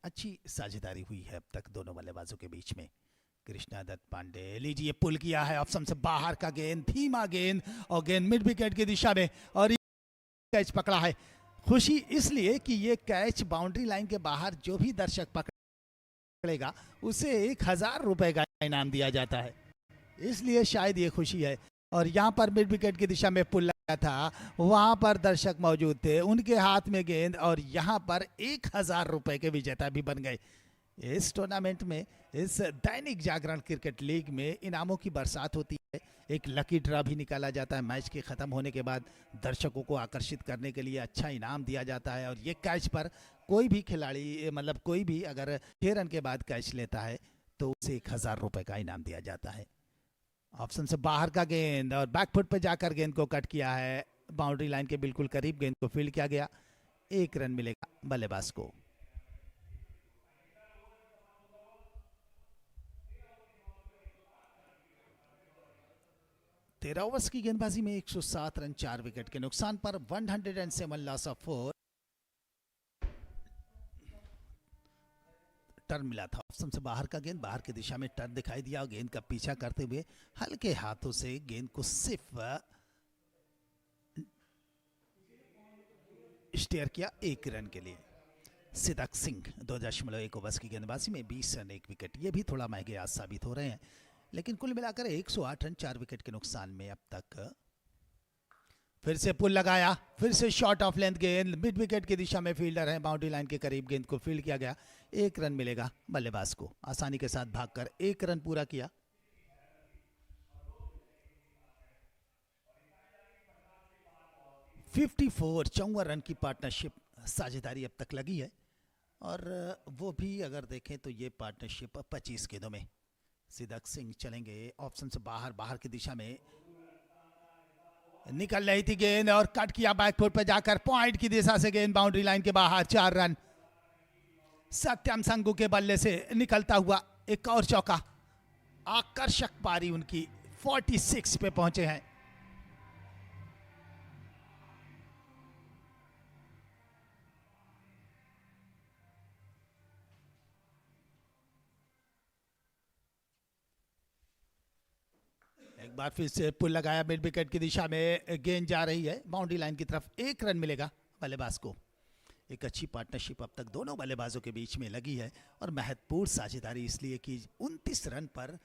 अच्छी साझेदारी हुई है अब तक दोनों बल्लेबाजों के बीच में। कृष्णा दत्त पांडे, लीजिए पुल किया है ऑप्शन से बाहर का गेंद, धीमा गेंद और गेंद मिड विकेट की दिशा में और कैच पकड़ा है। खुशी इसलिए कि ये कैच बाउंड्री लाइन के बाहर जो भी दर्शक पकड़ेगा उसे 1000 रुपए का इनाम दिया जाता है, इसलिए शायद ये खुशी है। और यहाँ पर मिड विकेट की दिशा में पुल लगा था, वहां पर दर्शक मौजूद थे, उनके हाथ में गेंद और यहाँ पर 1000 रुपए के विजेता भी बन गए। इस टूर्नामेंट में, इस दैनिक जागरण क्रिकेट लीग में इनामों की बरसात होती है। एक लकी ड्रा भी निकाला जाता है मैच के ख़त्म होने के बाद, दर्शकों को आकर्षित करने के लिए अच्छा इनाम दिया जाता है। और ये कैच पर कोई भी खिलाड़ी, मतलब कोई भी अगर 6 रन के बाद कैच लेता है तो उसे 1000 रुपए का इनाम दिया जाता है। ऑप्शन से बाहर का गेंद और बैकफुट पे जाकर गेंद को कट किया है, बाउंड्री लाइन के बिल्कुल करीब गेंद को फील्ड किया गया। 1 रन मिलेगा बल्लेबाज को। तेरह ओवर्स की गेंदबाजी में 107 रन 4 विकेट के नुकसान पर 107 लॉस ऑफ 4। टर्न मिला था, ऑप्शन से बाहर का गेंद बाहर की दिशा में टर्न दिखाई दिया और गेंद का पीछा करते हुए हल्के हाथों से गेंद को सिर्फ स्टेयर किया 1 रन के लिए। सिदक सिंह 2.1 ओवर्स की गेंदबाजी में 20 रन 1 विकेट, ये भी थोड़ा महंगे आज साबित हो रहे हैं, लेकिन कुल मिलाकर 108 रन 4 विकेट के नुकसान में अब तक। फिर से पुल लगाया, फिर से शॉट ऑफ लेंथ गेंद, मिड विकेट की दिशा में फील्डर है, बाउंड्री लाइन के करीब गेंद को फील्ड किया गया। 1 रन मिलेगा बल्लेबाज को, आसानी के साथ भागकर 1 रन पूरा किया। $54 54 रन की पार्टनरशिप साझेदारी अब तक लगी है, और वो भी अगर देखें तो ये पार्टनरशिप 25 गेंदों में। सिदक सिंह चलेंगे ऑप्शन से बाहर, बाहर की दिशा में निकल रही थी गेंद और कट किया बैकफुट पर जाकर, पॉइंट की दिशा से गेंद बाउंड्री लाइन के बाहर। 4 रन सत्यम संगू के बल्ले से निकलता हुआ एक और चौका। आकर्षक पारी उनकी 46 पे पहुंचे हैं। एक बार फिर से पुल लगाया, मिड विकेट की दिशा में गेंद जा रही है बाउंड्री लाइन की तरफ। 1 रन मिलेगा बल्लेबाज को। एक अच्छी पार्टनरशिप अब तक दोनों बल्लेबाजों के बीच में लगी है, और महत्वपूर्ण साझेदारी इसलिए कि 29 रन पर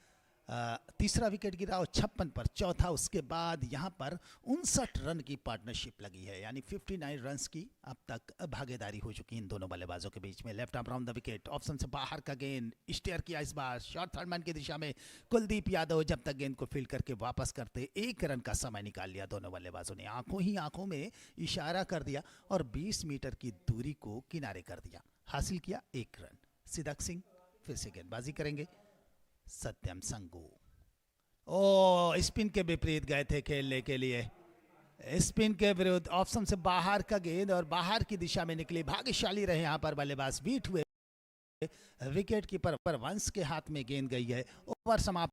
तीसरा विकेट गिरा और 56 पर चौथा, उसके बाद यहाँ पर 59 रन की पार्टनरशिप लगी है, यानी 59 रन्स की अब तक भागीदारी हो चुकी है इन दोनों बल्लेबाजों के बीच में। Left arm round the wicket, option से बाहर का गेंद स्टेयर किया, इस बार शॉर्ट थर्ड मैन की दिशा में कुलदीप यादव जब तक गेंद को फील्ड करके वापस करते 1 रन का समय निकाल लिया दोनों बल्लेबाजों ने। आंखों ही आंखों में इशारा कर दिया और 20 मीटर की दूरी को किनारे कर दिया, हासिल किया 1 रन। सिदक सिंह फिर से गेंदबाजी करेंगे। सत्यम संगू स्पिन के विपरीत गए थे खेलने के लिए, स्पिन के विरुद्ध ऑप्शन से बाहर का गेंद और बाहर की दिशा में निकली। भाग्यशाली रहे यहाँ पर बल्लेबाज, बीट हुए विकेट कीपर वंश के हाथ में गेंद गई है। ओवर समाप्त